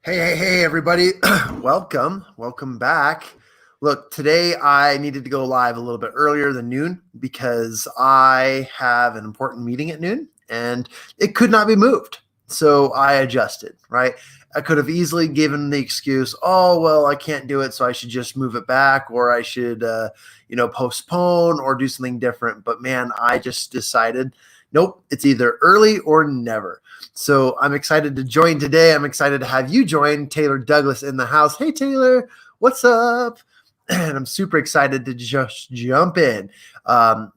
Hey, everybody. Welcome back. Look, today I needed to go live a little bit earlier than noon because I have an important meeting at noon and it could not be moved. So I adjusted, right? I could have easily given the excuse, oh, well, I can't do it, so I should just move it back, or I should, postpone or do something different. But man, I just decided, nope, it's either early or never. So I'm excited to join today. I'm excited to have you join Taylor Douglas in the house. Hey, Taylor, what's up? And I'm super excited to just jump in.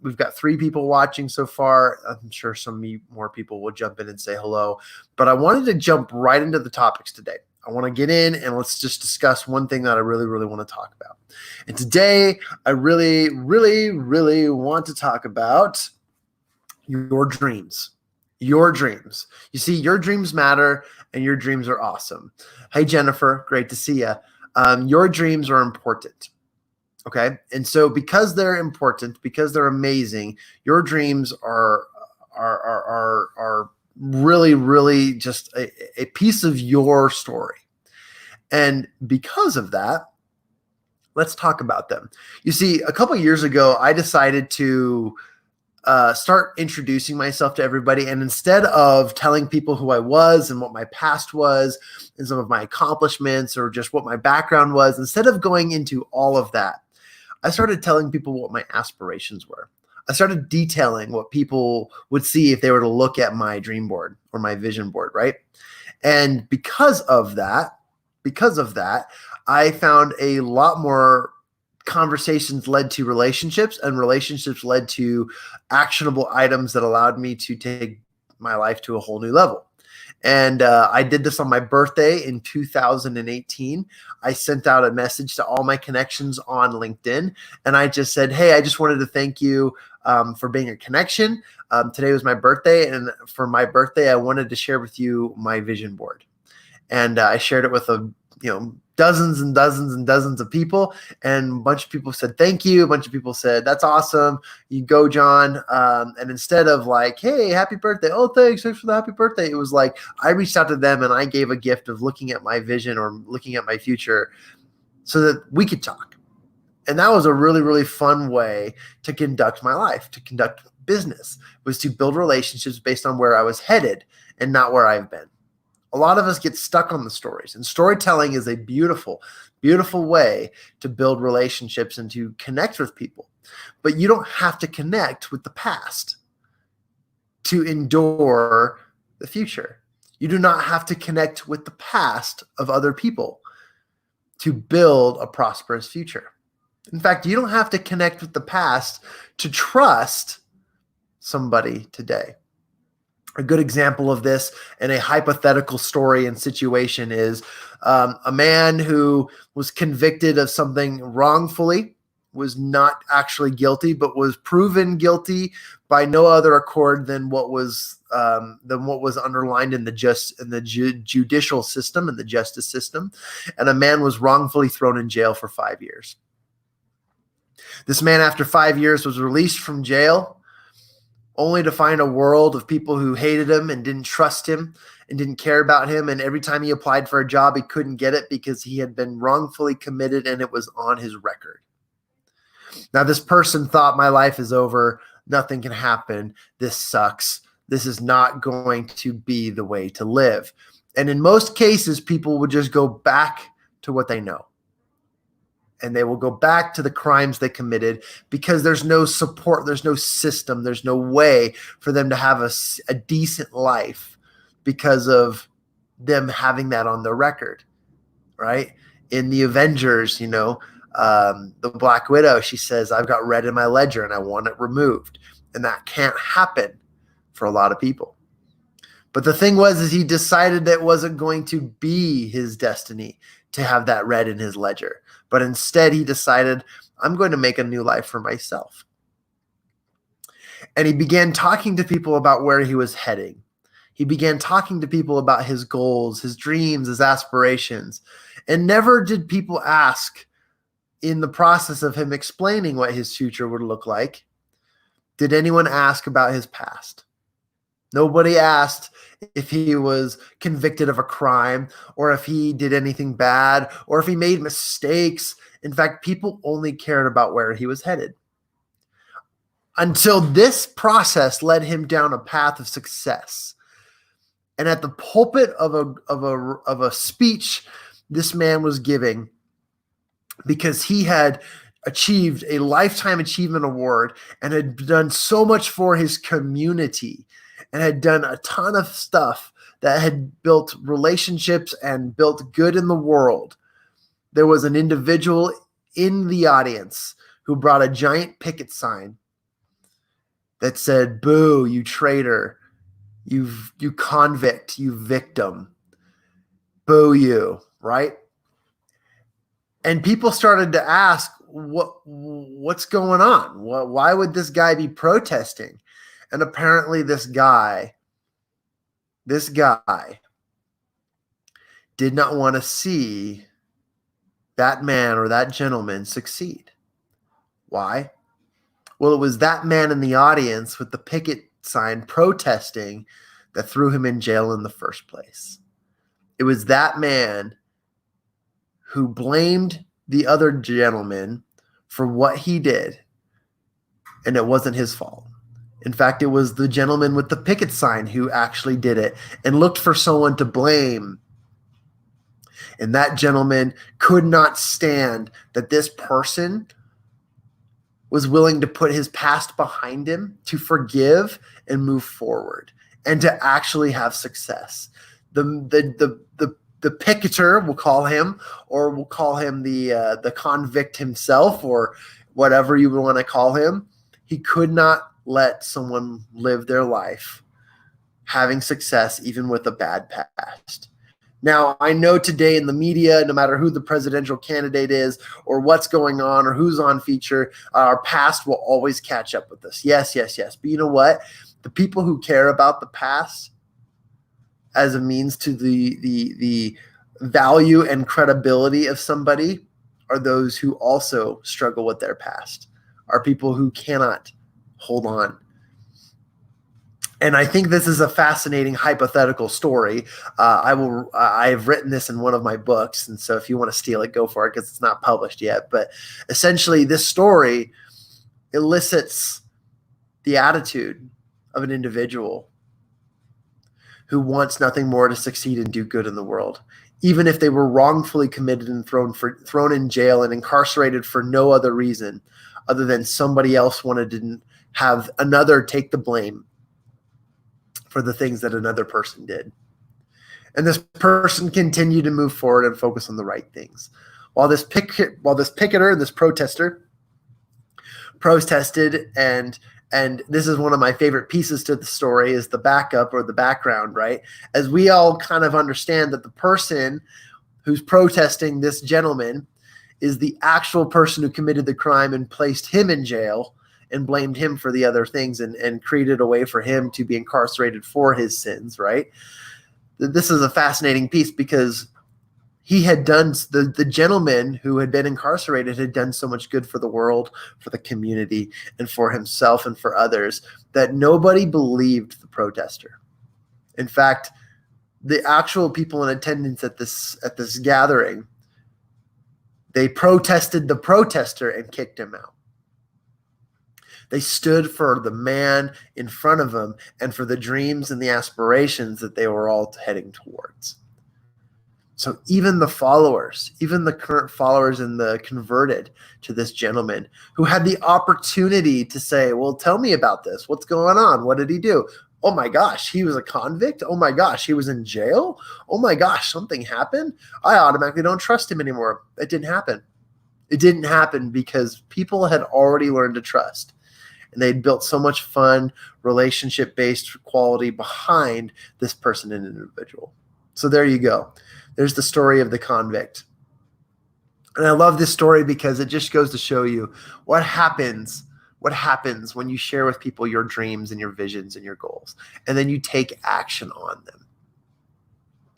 We've got 3 people watching so far. I'm sure some more people will jump in and say hello. But I wanted to jump right into the topics today. I want to get in and let's just discuss one thing that I really, really want to talk about. And today, I really, really, really want to talk about your dreams. Your dreams. You see, your dreams matter and your dreams are awesome. Hey, Jennifer, great to see you. Your dreams are important. Okay. And so because they're important, because they're amazing, your dreams are really, really just a piece of your story. And because of that, let's talk about them. You see, a couple of years ago, I decided to start introducing myself to everybody. And instead of telling people who I was and what my past was and some of my accomplishments or just what my background was, instead of going into all of that, I started telling people what my aspirations were. I started detailing what people would see if they were to look at my dream board or my vision board, right? And because of that, I found a lot more conversations led to relationships, and relationships led to actionable items that allowed me to take my life to a whole new level. And I did this on my birthday in 2018. I sent out a message to all my connections on LinkedIn, and I just said, hey, I just wanted to thank you for being a connection. Today was my birthday, and for my birthday, I wanted to share with you my vision board. And I shared it with dozens and dozens and dozens of people, and a bunch of people said thank you. A bunch of people said that's awesome. You go, John. And instead of like, hey, happy birthday, oh, thanks for the happy birthday, it was like I reached out to them and I gave a gift of looking at my vision or looking at my future so that we could talk. And that was a really, really fun way to conduct my life, to conduct business, was to build relationships based on where I was headed and not where I've been. A lot of us get stuck on the stories, and storytelling is a beautiful, beautiful way to build relationships and to connect with people. But you don't have to connect with the past to endure the future. You do not have to connect with the past of other people to build a prosperous future. In fact, you don't have to connect with the past to trust somebody today. A good example of this in a hypothetical story and situation is a man who was convicted of something wrongfully, was not actually guilty, but was proven guilty by no other accord than what was underlined in the judicial system and the justice system. And a man was wrongfully thrown in jail for 5 years. This man, after 5 years, was released from jail, only to find a world of people who hated him and didn't trust him and didn't care about him. And every time he applied for a job, he couldn't get it because he had been wrongfully committed and it was on his record. Now, this person thought, my life is over. Nothing can happen. This sucks. This is not going to be the way to live. And in most cases, people would just go back to what they know. And they will go back to the crimes they committed because there's no support, there's no system, there's no way for them to have a decent life because of them having that on their record, right? In the Avengers, the Black Widow, she says, I've got red in my ledger and I want it removed. And that can't happen for a lot of people. But the thing is he decided that it wasn't going to be his destiny to have that red in his ledger. But instead, he decided, I'm going to make a new life for myself. And he began talking to people about where he was heading. He began talking to people about his goals, his dreams, his aspirations. And never did people ask, in the process of him explaining what his future would look like, did anyone ask about his past? Nobody asked if he was convicted of a crime or if he did anything bad or if he made mistakes. In fact, people only cared about where he was headed until this process led him down a path of success. And at the pulpit of a speech this man was giving, because he had achieved a lifetime achievement award and had done so much for his community and had done a ton of stuff that had built relationships and built good in the world, there was an individual in the audience who brought a giant picket sign that said, "Boo, you traitor, you convict, you victim, boo you," right? And people started to ask, what's going on? Why would this guy be protesting? And apparently this guy did not want to see that man or that gentleman succeed. Why? Well, it was that man in the audience with the picket sign protesting that threw him in jail in the first place. It was that man who blamed the other gentleman for what he did, and it wasn't his fault. In fact, it was the gentleman with the picket sign who actually did it and looked for someone to blame. And that gentleman could not stand that this person was willing to put his past behind him, to forgive and move forward, and to actually have success. The picketer, we'll call him, or we'll call him the convict himself, or whatever you want to call him. He could not let someone live their life having success, even with a bad past. Now, I know today in the media, no matter who the presidential candidate is or what's going on or who's on feature, our past will always catch up with us. Yes, yes, yes. But you know what? The people who care about the past as a means to the value and credibility of somebody are those who also struggle with their past, are people who cannot hold on. And I think this is a fascinating hypothetical story. I've written this in one of my books, and so if you want to steal it, go for it, because it's not published yet. But essentially, this story elicits the attitude of an individual who wants nothing more to succeed and do good in the world, even if they were wrongfully committed and thrown in jail and incarcerated for no other reason other than somebody else wanted to have another take the blame for the things that another person did. And this person continued to move forward and focus on the right things. While this picketer, this protester, protested, and this is one of my favorite pieces to the story, is the backup or the background, right? As we all kind of understand that the person who's protesting, this gentleman, is the actual person who committed the crime and placed him in jail and blamed him for the other things and created a way for him to be incarcerated for his sins, right? This is a fascinating piece because he had done, the gentleman who had been incarcerated had done so much good for the world, for the community, and for himself and for others that nobody believed the protester. In fact, the actual people in attendance at this gathering, they protested the protester and kicked him out. They stood for the man in front of them and for the dreams and the aspirations that they were all heading towards. So even the followers, even the current followers and the converted to this gentleman who had the opportunity to say, well, tell me about this. What's going on? What did he do? Oh my gosh, he was a convict. Oh my gosh, he was in jail. Oh my gosh, something happened. I automatically don't trust him anymore. It didn't happen. It didn't happen because people had already learned to trust. And they'd built so much fun, relationship-based quality behind this person and individual. So there you go. There's the story of the convict. And I love this story because it just goes to show you what happens when you share with people your dreams and your visions and your goals, and then you take action on them.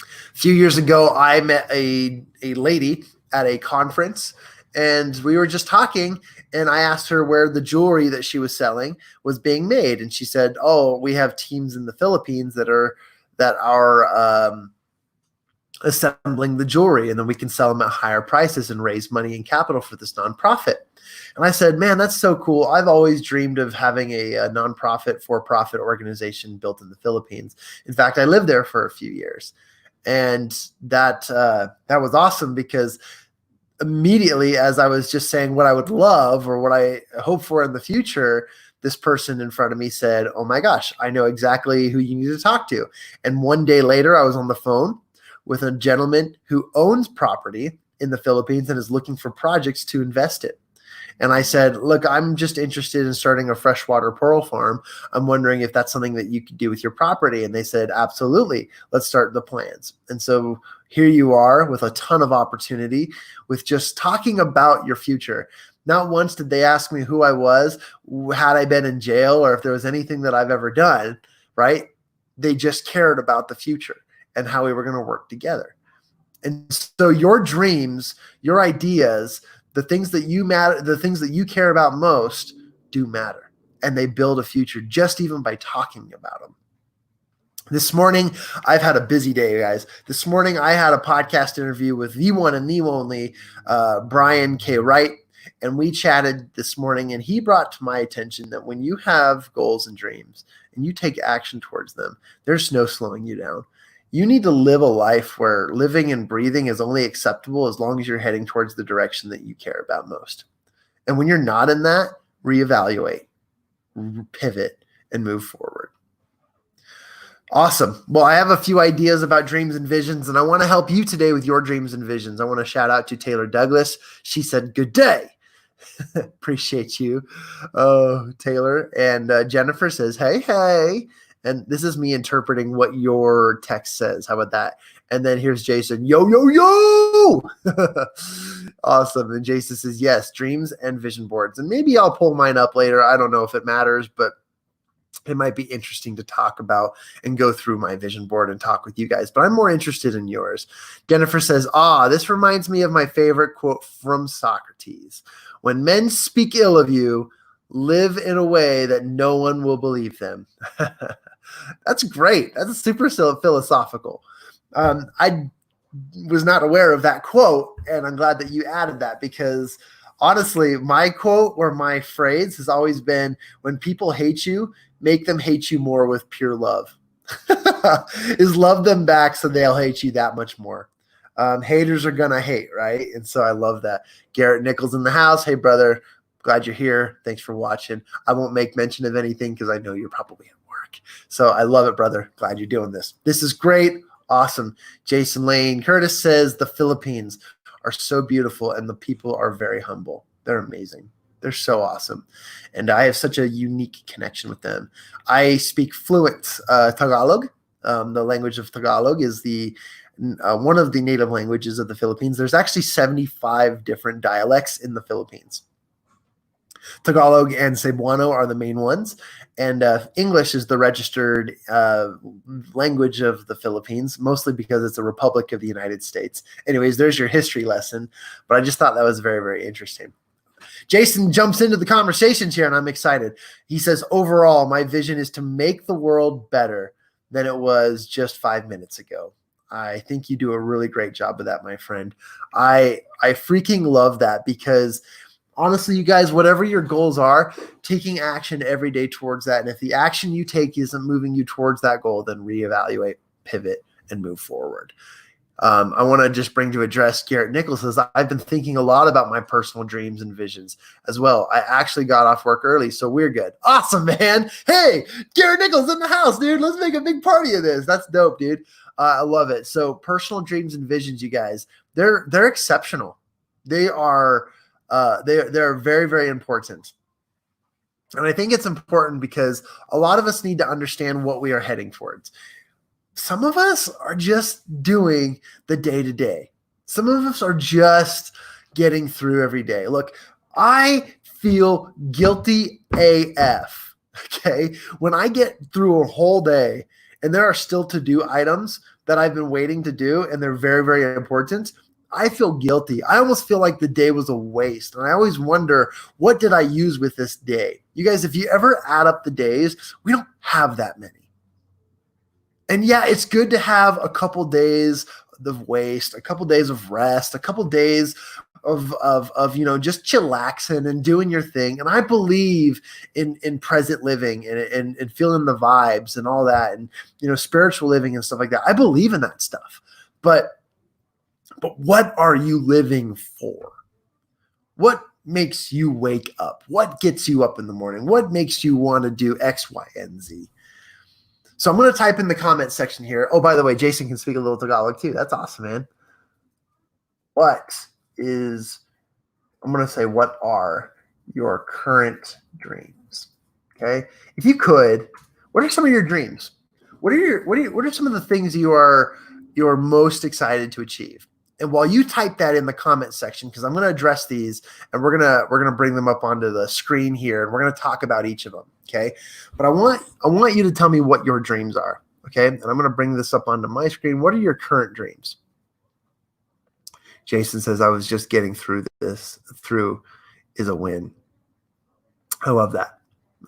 A few years ago, I met a lady at a conference, and we were just talking, and I asked her where the jewelry that she was selling was being made. And she said, oh, we have teams in the Philippines that are assembling the jewelry, and then we can sell them at higher prices and raise money and capital for this nonprofit. And I said, man, that's so cool. I've always dreamed of having a nonprofit, for-profit organization built in the Philippines. In fact, I lived there for a few years. And that was awesome, because immediately, as I was just saying what I would love or what I hope for in the future, this person in front of me said, oh my gosh, I know exactly who you need to talk to. And one day later, I was on the phone with a gentleman who owns property in the Philippines and is looking for projects to invest in. And I said, look, I'm just interested in starting a freshwater pearl farm. I'm wondering if that's something that you could do with your property. And they said, absolutely. Let's start the plans. And so here you are with a ton of opportunity, with just talking about your future. Not once did they ask me who I was, had I been in jail, or if there was anything that I've ever done, right? They just cared about the future and how we were going to work together. And so your dreams, your ideas, the things that you matter, the things that you care about most do matter. And they build a future just even by talking about them. This morning, I've had a busy day, guys. This morning, I had a podcast interview with the one and the only Brian K. Wright. And we chatted this morning, and he brought to my attention that when you have goals and dreams and you take action towards them, there's no slowing you down. You need to live a life where living and breathing is only acceptable as long as you're heading towards the direction that you care about most. And when you're not in that, reevaluate, pivot, and move forward. Awesome. Well, I have a few ideas about dreams and visions, and I want to help you today with your dreams and visions. I want to shout out to Taylor Douglas. She said, good day. Appreciate you, Taylor. And Jennifer says, hey. And this is me interpreting what your text says. How about that? And then here's Jason. Yo. Awesome. And Jason says, yes, dreams and vision boards. And maybe I'll pull mine up later. I don't know if it matters, but it might be interesting to talk about and go through my vision board and talk with you guys. But I'm more interested in yours. Jennifer says, this reminds me of my favorite quote from Socrates. When men speak ill of you, live in a way that no one will believe them. That's great. That's super philosophical. I was not aware of that quote, and I'm glad that you added that, because honestly, my quote or my phrase has always been, when people hate you, make them hate you more with pure love. Is love them back so they'll hate you that much more. Haters are going to hate, right? And so I love that. Garrett Nichols in the house. Hey, brother. Glad you're here. Thanks for watching. I won't make mention of anything because I know you're probably at work. So I love it, brother. Glad you're doing this. This is great. Awesome. Jason Lane Curtis says the Philippines are so beautiful and the people are very humble. They're amazing. They're so awesome. And I have such a unique connection with them. I speak fluent Tagalog. The language of Tagalog is one of the native languages of the Philippines. There's actually 75 different dialects in the Philippines. Tagalog and Cebuano are the main ones, and English is the registered language of the Philippines, mostly because it's a republic of the United States. Anyways, there's your history lesson, but I just thought that was very, very interesting. Jason jumps into the conversations here, and I'm excited. He says, overall, my vision is to make the world better than it was just 5 minutes ago. I think you do a really great job of that, my friend. I freaking love that, because honestly, you guys, whatever your goals are, taking action every day towards that. And if the action you take isn't moving you towards that goal, then reevaluate, pivot, and move forward. I want to just bring to address Garrett Nichols says, I've been thinking a lot about my personal dreams and visions as well. I actually got off work early, so we're good. Awesome, man. Hey, Garrett Nichols in the house, dude. Let's make a big party of this. That's dope, dude. I love it. So personal dreams and visions, you guys, they're exceptional. They are they're very, very important. And I think it's important because a lot of us need to understand what we are heading towards. Some of us are just doing the day-to-day. Some of us are just getting through every day. Look, I feel guilty AF, okay? When I get through a whole day and there are still to-do items that I've been waiting to do and they're very, very important, I feel guilty. I almost feel like the day was a waste. And I always wonder, what did I use with this day? You guys, if you ever add up the days, we don't have that many. And yeah, it's good to have a couple days of waste, a couple days of rest, a couple days of just chillaxing and doing your thing. And I believe in present living and feeling the vibes and all that, and spiritual living and stuff like that. I believe in that stuff. But what are you living for? What makes you wake up? What gets you up in the morning? What makes you want to do X, Y, and Z? So I'm going to type in the comment section here. Oh, by the way, Jason can speak a little Tagalog too. That's awesome, man. I'm going to say, what are your current dreams? Okay. If you could, what are some of your dreams? What are some of the things you're most excited to achieve? And while you type that in the comment section, because I'm going to address these and we're going to bring them up onto the screen here, and we're going to talk about each of them. Okay. But I want you to tell me what your dreams are. Okay. And I'm going to bring this up onto my screen. What are your current dreams? Jason says, I was just getting through this. Through is a win. I love that.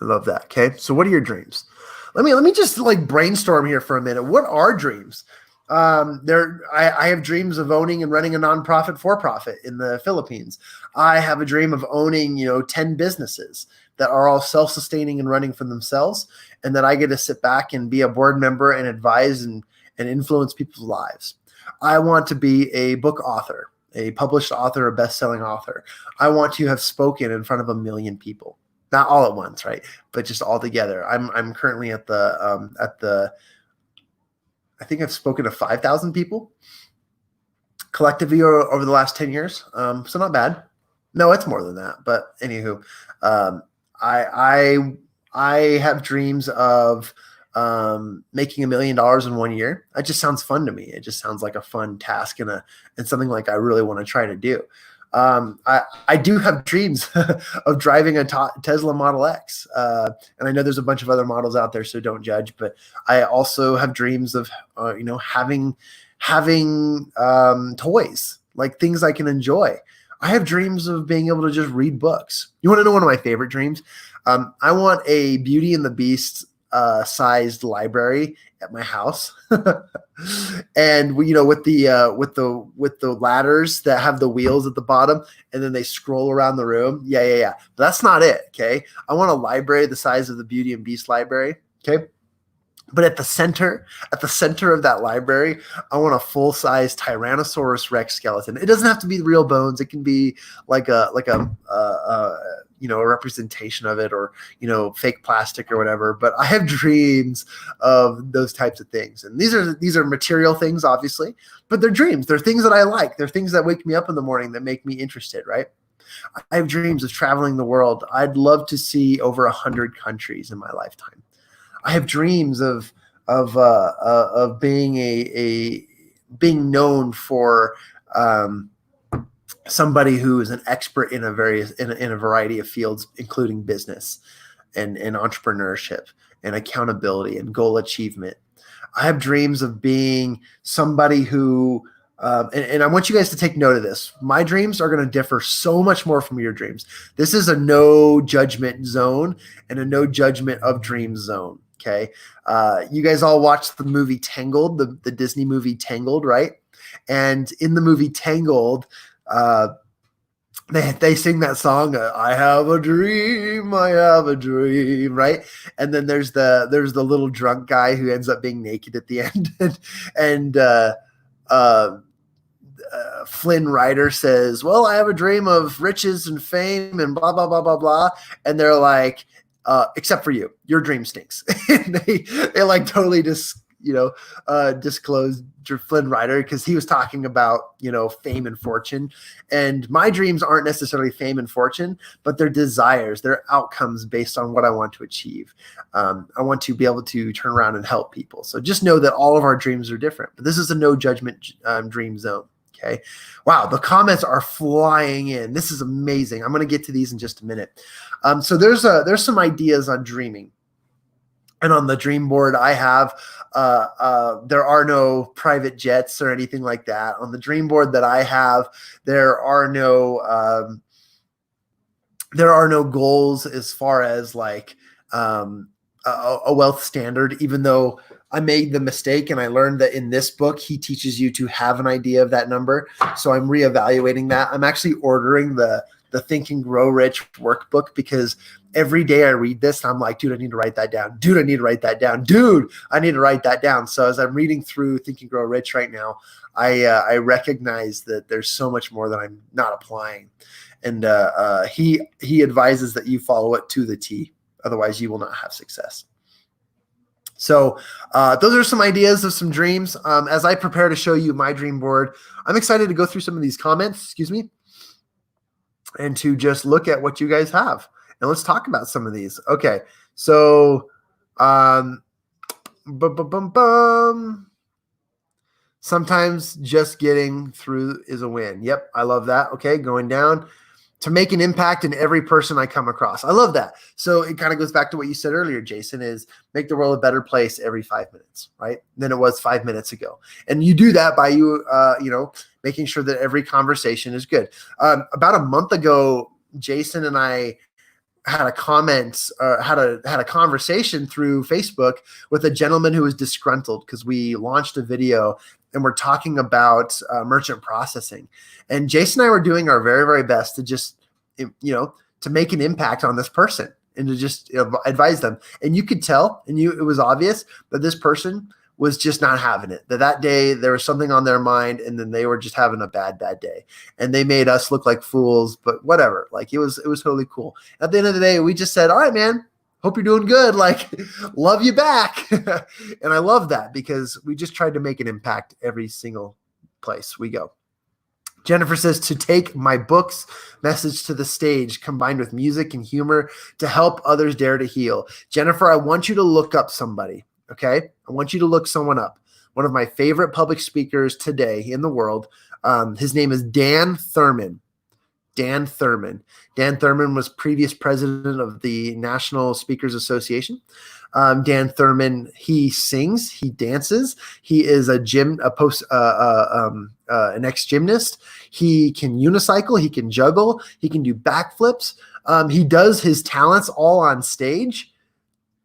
I love that. Okay. So what are your dreams? Let me just brainstorm here for a minute. What are dreams? I have dreams of owning and running a nonprofit for-profit in the Philippines. I have a dream of owning, 10 businesses that are all self-sustaining and running for themselves, and that I get to sit back and be a board member and advise and influence people's lives. I want to be a book author, a published author, a best-selling author. I want to have spoken in front of 1 million people, not all at once, right? But just all together. I'm currently at the I think I've spoken to 5,000 people collectively over the last 10 years. So not bad. No, it's more than that. But anywho, I have dreams of making $1 million in 1 year. That just sounds fun to me. It just sounds like a fun task and something like I really want to try to do. I do have dreams of driving a Tesla Model X. And I know there's a bunch of other models out there, so don't judge, but I also have dreams of, having toys, like things I can enjoy. I have dreams of being able to just read books. You want to know one of my favorite dreams? I want a Beauty and the Beast sized library at my house. And with the ladders that have the wheels at the bottom, and then they scroll around the room. Yeah. But that's not it. Okay. I want a library the size of the Beauty and Beast library. Okay. But at the center of that library, I want a full-size Tyrannosaurus Rex skeleton. It doesn't have to be real bones. It can be like a representation of it, or fake plastic or whatever. But I have dreams of those types of things, and these are material things, obviously, but they're dreams. They're things that I like. They're things that wake me up in the morning, that make me interested. Right? I have dreams of traveling the world. I'd love to see over 100 countries in my lifetime. I have dreams of being being known for somebody who is an expert in a variety of fields, including business and entrepreneurship and accountability and goal achievement. I have dreams of being somebody who, and I want you guys to take note of this. My dreams are going to differ so much more from your dreams. This is a no judgment zone and a no judgment of dreams zone. Okay. You guys all watched the movie Tangled, the Disney movie Tangled, right? And in the movie Tangled, they sing that song, I have a dream, right? And then there's the little drunk guy who ends up being naked at the end. and Flynn Rider says, well, I have a dream of riches and fame and blah, blah, blah, blah, blah. And they're like, except for you, your dream stinks. And they totally disclosed Flynn Rider, because he was talking about, fame and fortune. And my dreams aren't necessarily fame and fortune, but they're desires, they're outcomes based on what I want to achieve. I want to be able to turn around and help people. So just know that all of our dreams are different, but this is a no judgment dream zone. Okay. Wow. The comments are flying in. This is amazing. I'm going to get to these in just a minute. So there's some ideas on dreaming. And on the dream board, I have there are no private jets or anything like that. On the dream board that I have, there are no goals as far as like a wealth standard, even though I made the mistake and I learned that in this book, he teaches you to have an idea of that number. So I'm reevaluating that. I'm actually ordering the Think and Grow Rich workbook because every day I read this, I'm like, dude, I need to write that down. Dude, I need to write that down. Dude, I need to write that down. So as I'm reading through Think and Grow Rich right now, I recognize that there's so much more that I'm not applying. And he advises that you follow it to the T. Otherwise, you will not have success. So those are some ideas of some dreams. As I prepare to show you my dream board, I'm excited to go through some of these comments, and to just look at what you guys have. And let's talk about some of these. Okay, so sometimes just getting through is a win. Yep, I love that. Okay, going down. To make an impact in every person I come across. I love that. So it kind of goes back to what you said earlier, Jason, is make the world a better place every 5 minutes, right? Than it was 5 minutes ago. And you do that by making sure that every conversation is good. About a month ago, Jason and I had a conversation through Facebook with a gentleman who was disgruntled because we launched a video and we're talking about merchant processing. And Jason and I were doing our very, very best to just, to make an impact on this person and to just advise them. And you could tell, it was obvious that this person was just not having it. That day there was something on their mind, and then they were just having a bad day. And they made us look like fools, but whatever. Like it was totally cool. At the end of the day, we just said, all right, man, hope you're doing good. Like, love you back. And I love that because we just tried to make an impact every single place we go. Jennifer says, to take my book's message to the stage combined with music and humor to help others dare to heal. Jennifer, I want you to look up somebody. Okay. I want you to look someone up. One of my favorite public speakers today in the world. His name is Dan Thurman. Dan Thurman. Dan Thurman was previous president of the National Speakers Association. Dan Thurman, he sings, he dances. He is an ex-gymnast. He can unicycle. He can juggle. He can do backflips. He does his talents all on stage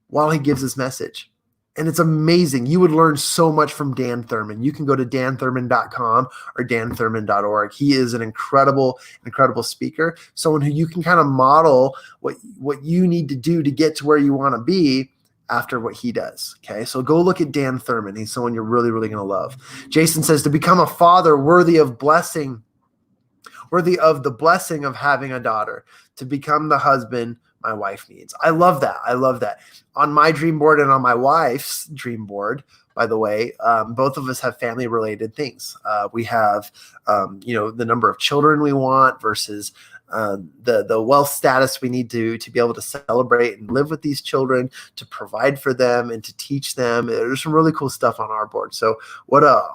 while he gives his message. And it's amazing. You would learn so much from Dan Thurman. You can go to danthurman.com or danthurman.org. He is an incredible, incredible speaker, someone who you can kind of model what you need to do to get to where you want to be after what he does. Okay, so go look at Dan Thurman. He's someone you're really, really going to love. Jason says, to become a father worthy of the blessing of having a daughter, to become the husband my wife needs. I love that. I love that. On my dream board and on my wife's dream board, by the way, both of us have family related things. We have, the number of children we want versus the wealth status we need to be able to celebrate and live with these children, to provide for them and to teach them. There's some really cool stuff on our board. So what a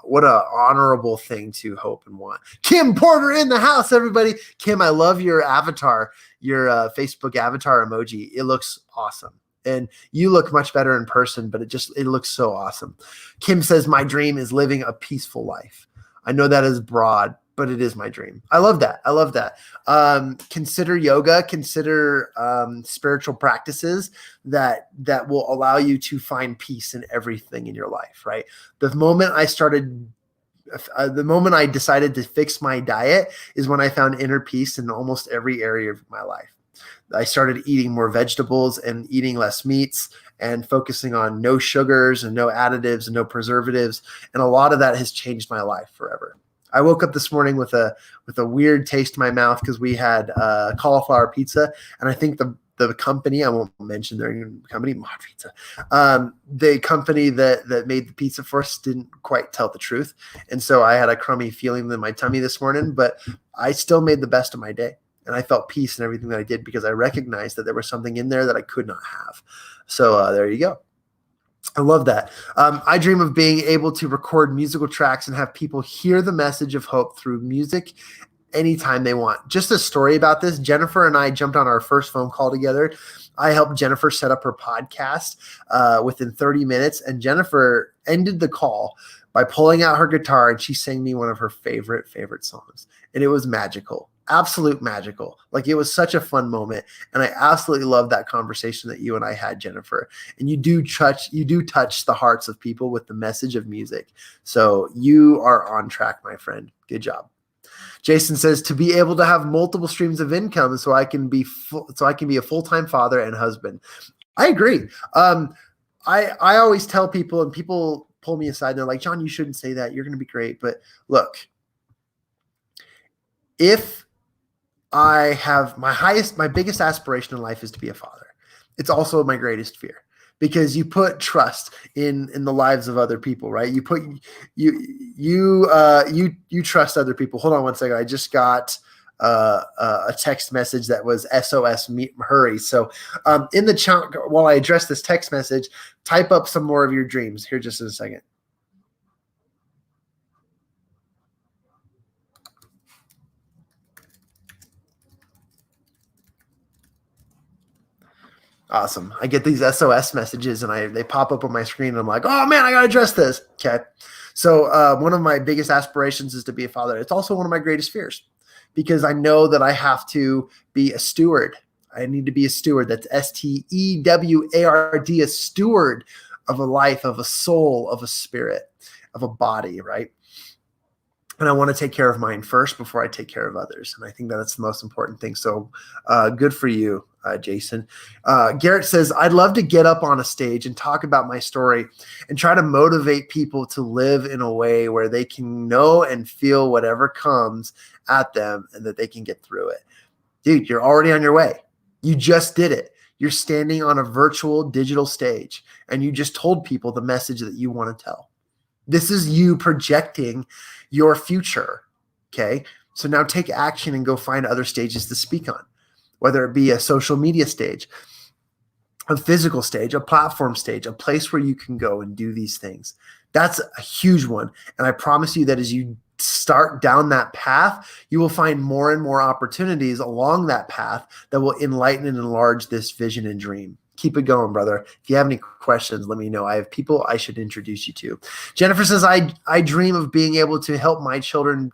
honorable thing to hope and want. Kim Porter in the house, everybody. Kim, I love your avatar, your Facebook avatar emoji. It looks awesome. And you look much better in person, but it looks so awesome. Kim says, my dream is living a peaceful life. I know that is broad, but it is my dream. I love that. I love that. Consider yoga, consider spiritual practices that will allow you to find peace in everything in your life, right? The moment I decided to fix my diet is when I found inner peace in almost every area of my life. I started eating more vegetables and eating less meats and focusing on no sugars and no additives and no preservatives. And a lot of that has changed my life forever. I woke up this morning with a weird taste in my mouth because we had cauliflower pizza. And I think the company, I won't mention their company, Mod Pizza, the company that made the pizza for us didn't quite tell the truth. And so I had a crummy feeling in my tummy this morning, but I still made the best of my day. And I felt peace in everything that I did because I recognized that there was something in there that I could not have. So there you go. I love that. I dream of being able to record musical tracks and have people hear the message of hope through music anytime they want. Just a story about this. Jennifer and I jumped on our first phone call together. I helped Jennifer set up her podcast within 30 minutes, and Jennifer ended the call by pulling out her guitar, and she sang me one of her favorite songs. And it was magical, absolute magical. Like, it was such a fun moment. And I absolutely love that conversation that you and I had, Jennifer. And you do touch the hearts of people with the message of music. So you are on track, my friend. Good job. Jason says, to be able to have multiple streams of income so I can be a full-time father and husband. I agree. I always tell people, and people pull me aside, and they're like, John, you shouldn't say that. You're going to be great. But look, if I have my biggest aspiration in life is to be a father. It's also my greatest fear, because you put trust in the lives of other people, right? You trust other people. Hold on one second. I just got a text message that was SOS hurry. So in the chat, while I address this text message, type up some more of your dreams here just in a second. Awesome. I get these SOS messages and they pop up on my screen and I'm like, oh man, I got to address this. Okay. So one of my biggest aspirations is to be a father. It's also one of my greatest fears, because I know that I have to be a steward. I need to be a steward. That's STEWARD, a steward of a life, of a soul, of a spirit, of a body, right? And I want to take care of mine first before I take care of others. And I think that's the most important thing. So good for you, Jason. Garrett says, I'd love to get up on a stage and talk about my story and try to motivate people to live in a way where they can know and feel whatever comes at them and that they can get through it. Dude, you're already on your way. You just did it. You're standing on a virtual digital stage and you just told people the message that you want to tell. This is you projecting your future. Okay. So now take action and go find other stages to speak on, whether it be a social media stage, a physical stage, a platform stage, a place where you can go and do these things. That's a huge one. And I promise you that as you start down that path, you will find more and more opportunities along that path that will enlighten and enlarge this vision and dream. Keep it going, brother. If you have any questions, let me know. I have people I should introduce you to. Jennifer says, I dream of being able to help my children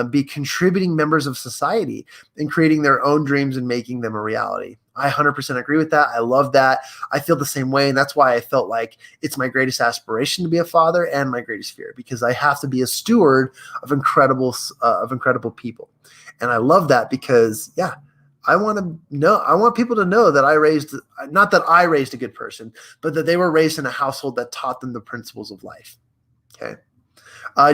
be contributing members of society and creating their own dreams and making them a reality. I 100% agree with that. I love that. I feel the same way. And that's why I felt like it's my greatest aspiration to be a father and my greatest fear, because I have to be a steward of incredible people. And I love that because, yeah, I want people to know that not that I raised a good person, but that they were raised in a household that taught them the principles of life. Okay.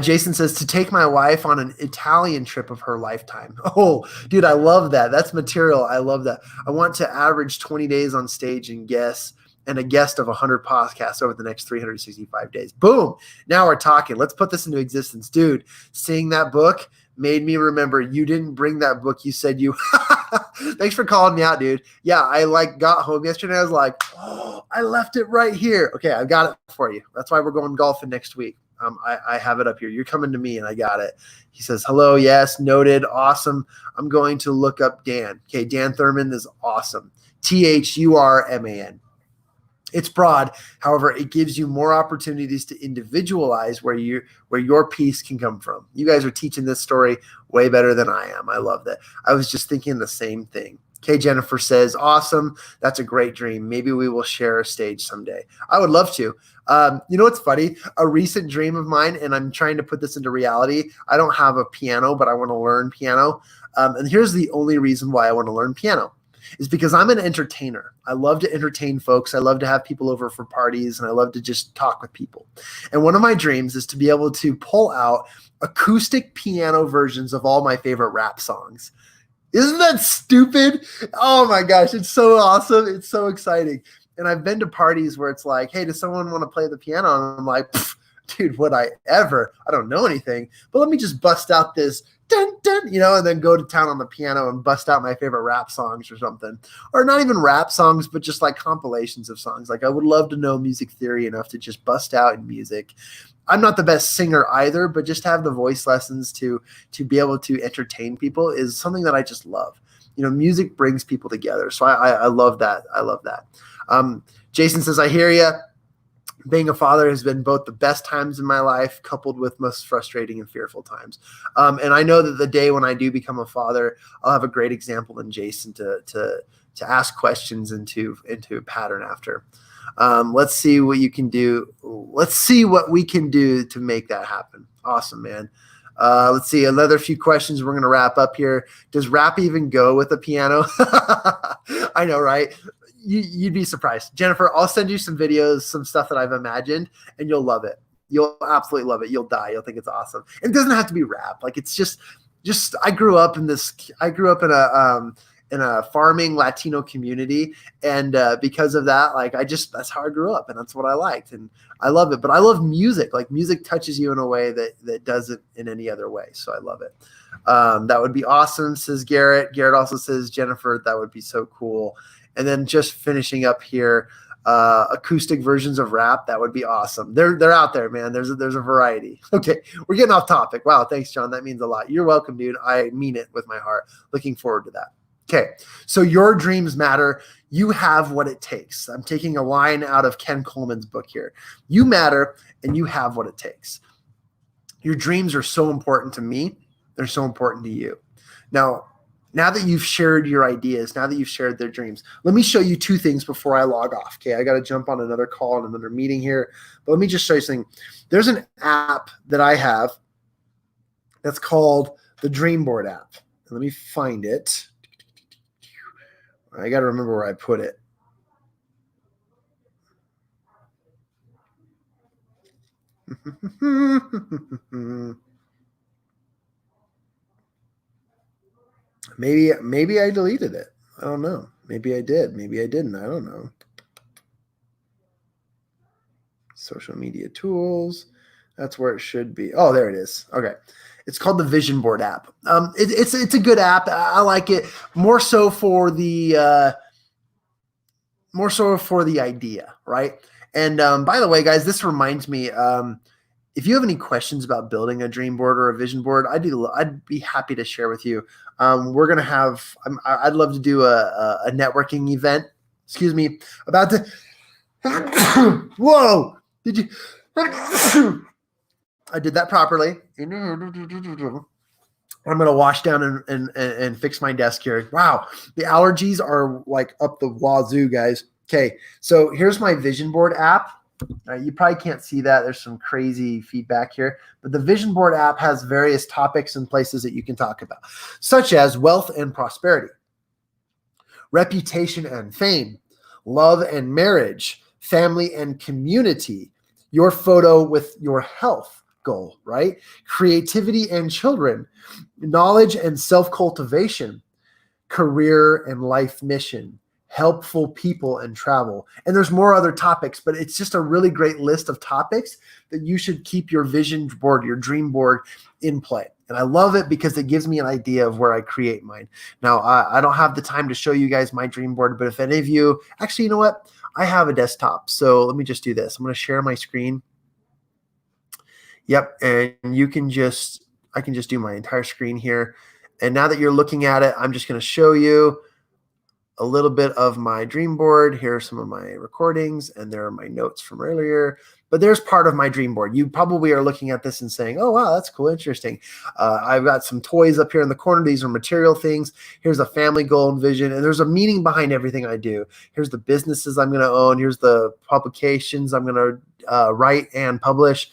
Jason says, to take my wife on an Italian trip of her lifetime. Oh, dude, I love that. That's material. I love that. I want to average 20 days on stage and a guest of 100 podcasts over the next 365 days. Boom. Now we're talking. Let's put this into existence. Dude, seeing that book made me remember you didn't bring that book. You said you thanks for calling me out, dude. Yeah, I got home yesterday. I was like, oh, I left it right here. Okay, I've got it for you. That's why we're going golfing next week. I have it up here. You're coming to me and I got it. He says, hello. Yes. Noted. Awesome. I'm going to look up Dan. Okay. Dan Thurman is awesome. THURMAN. It's broad. However, it gives you more opportunities to individualize where your piece can come from. You guys are teaching this story way better than I am. I love that. I was just thinking the same thing. Okay, Jennifer says, awesome. That's a great dream. Maybe we will share a stage someday. I would love to. You know what's funny? A recent dream of mine, and I'm trying to put this into reality. I don't have a piano, but I want to learn piano. And here's the only reason why I want to learn piano is because I'm an entertainer. I love to entertain folks. I love to have people over for parties, and I love to just talk with people. And one of my dreams is to be able to pull out acoustic piano versions of all my favorite rap songs. Isn't that stupid? Oh my gosh, it's so awesome. It's so exciting. And I've been to parties where it's like, hey, does someone want to play the piano? And I'm like, dude, would I ever? I don't know anything, but let me just bust out this dun, dun, and then go to town on the piano and bust out my favorite rap songs or something. Or not even rap songs, but just like compilations of songs. Like I would love to know music theory enough to just bust out in music. I'm not the best singer either, but just have the voice lessons to be able to entertain people is something that I just love. Music brings people together. So I love that. I love that. Jason says, I hear you. Being a father has been both the best times in my life coupled with most frustrating and fearful times. And I know that the day when I do become a father, I'll have a great example in Jason to ask questions and to pattern after. Let's see what you can do. Let's see what we can do to make that happen. Awesome, man. Let's see another few questions. We're going to wrap up here. Does rap even go with a piano? I know, right? You'd be surprised. Jennifer, I'll send you some videos, some stuff that I've imagined, and you'll love it. You'll absolutely love it. You'll die. You'll think it's awesome. It doesn't have to be rap. Like it's just I grew up in a farming Latino community. And because of that, that's how I grew up and that's what I liked. And I love it, but I love music. Like music touches you in a way that doesn't in any other way. So I love it. That would be awesome, says Garrett. Garrett also says, Jennifer, that would be so cool. And then just finishing up here, acoustic versions of rap. That would be awesome. They're out there, man. There's a variety. Okay. We're getting off topic. Wow. Thanks, John. That means a lot. You're welcome, dude. I mean it with my heart. Looking forward to that. Okay. So your dreams matter. You have what it takes. I'm taking a line out of Ken Coleman's book here. You matter and you have what it takes. Your dreams are so important to me. They're so important to you. Now that you've shared your ideas, now that you've shared their dreams, let me show you two things before I log off. Okay, I got to jump on another call and another meeting here, but let me just show you something. There's an app that I have that's called the Dream Board app. Let me find it. I got to remember where I put it. Maybe I deleted it. I don't know. Maybe I did. Maybe I didn't. I don't know. Social media tools. That's where it should be. Oh, there it is. Okay. It's called the Vision Board app. It's a good app. I like it more so for the idea, right? And by the way, guys, this reminds me. If you have any questions about building a dream board or a vision board, I'd be happy to share with you. We're gonna have. I'd love to do a networking event. Excuse me. About to. Whoa! Did you? I did that properly. I'm gonna wash down and fix my desk here. Wow, the allergies are like up the wazoo, guys. Okay, so here's my vision board app. You probably can't see that. There's some crazy feedback here. But the Vision Board app has various topics and places that you can talk about, such as wealth and prosperity, reputation and fame, love and marriage, family and community, your photo with your health goal, right? Creativity and children, knowledge and self-cultivation, career and life mission, helpful people and travel. And there's more other topics, but it's just a really great list of topics that you should keep your vision board, your dream board in play. And I love it because it gives me an idea of where I create mine. Now, I don't have the time to show you guys my dream board, but if any of you, actually, you know what? I have a desktop. So let me just do this. I'm going to share my screen. Yep. And I can just do my entire screen here. And now that you're looking at it, I'm just going to show you a little bit of my dream board. Here are some of my recordings, and there are my notes from earlier. But there's part of my dream board. You probably are looking at this and saying, oh, wow, that's cool, interesting. I've got some toys up here in the corner. These are material things. Here's a family goal and vision, and there's a meaning behind everything I do. Here's the businesses I'm going to own. Here's the publications I'm going to write and publish.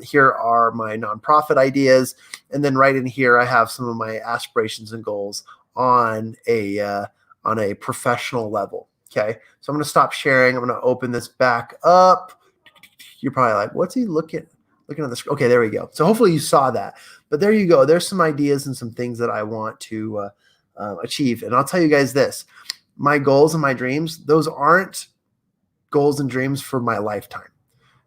Here are my nonprofit ideas. And then right in here, I have some of my aspirations and goals on a professional level. Okay. So I'm going to stop sharing. I'm going to open this back up. You're probably like, what's he looking at this? Okay, there we go. So hopefully you saw that, but there you go. There's some ideas and some things that I want to achieve. And I'll tell you guys this, my goals and my dreams, those aren't goals and dreams for my lifetime.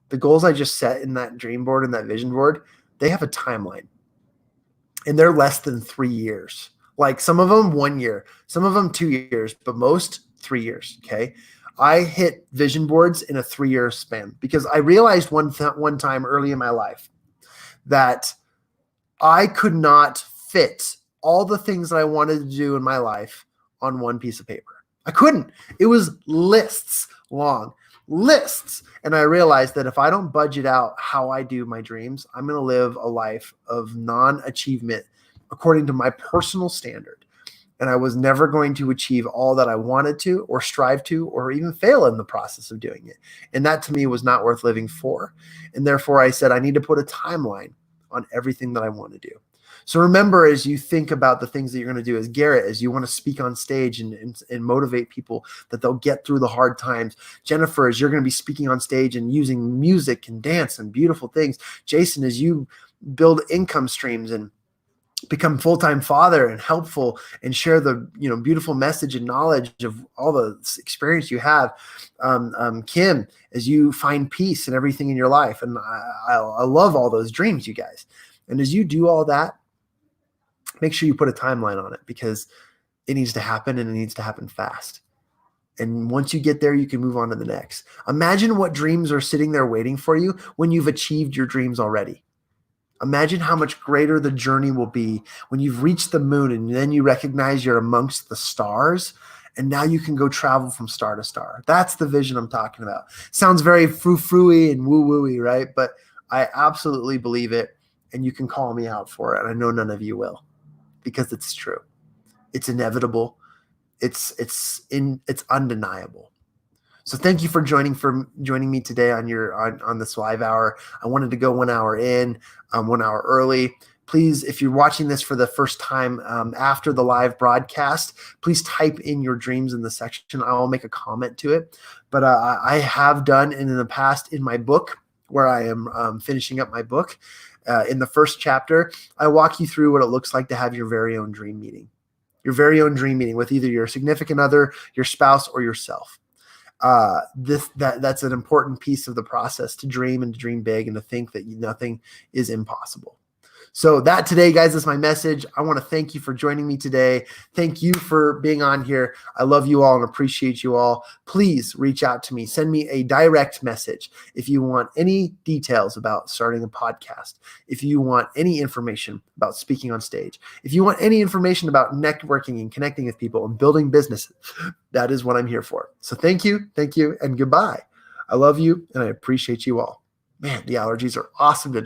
the goals I just set in that dream board and that vision board, they have a timeline, and they're less than 3 years. Like some of them 1 year, some of them 2 years, but most 3 years. Okay. I hit vision boards in a 3-year span because I realized one time early in my life that I could not fit all the things that I wanted to do in my life on one piece of paper. I couldn't. It was lists long, lists. And I realized that if I don't budget out how I do my dreams, I'm going to live a life of non-achievement according to my personal standard. And I was never going to achieve all that I wanted to or strive to or even fail in the process of doing it. And that to me was not worth living for. And therefore I said, I need to put a timeline on everything that I want to do. So remember, as you think about the things that you're going to do, as Garrett, as you want to speak on stage and motivate people that they'll get through the hard times. Jennifer, as you're going to be speaking on stage and using music and dance and beautiful things. Jason, as you build income streams and become full-time father and helpful and share the beautiful message and knowledge of all the experience you have. Kim, as you find peace in everything in your life. And I love all those dreams, you guys. And as you do all that, make sure you put a timeline on it because it needs to happen and it needs to happen fast. And once you get there, you can move on to the next. Imagine what dreams are sitting there waiting for you when you've achieved your dreams already. Imagine how much greater the journey will be when you've reached the moon and then you recognize you're amongst the stars and now you can go travel from star to star. That's the vision I'm talking about. Sounds very frou-frou-y and woo-woo-y, right? But I absolutely believe it, and you can call me out for it. And I know none of you will because it's true. It's inevitable. It's undeniable. So thank you for joining me today on this live hour. I wanted to go 1 hour in, 1 hour early. Please, if you're watching this for the first time after the live broadcast, please type in your dreams in the section. I'll make a comment to it. But I have done in the past in my book, where I am finishing up my book. In the first chapter, I walk you through what it looks like to have your very own dream meeting. Your very own dream meeting with either your significant other, your spouse, or yourself. That's an important piece of the process, to dream and to dream big and to think that nothing is impossible. So that today, guys, is my message. I want to thank you for joining me today. Thank you for being on here. I love you all and appreciate you all. Please reach out to me. Send me a direct message if you want any details about starting a podcast, if you want any information about speaking on stage, if you want any information about networking and connecting with people and building businesses. That is what I'm here for. So thank you, and goodbye. I love you, and I appreciate you all. Man, the allergies are awesome today.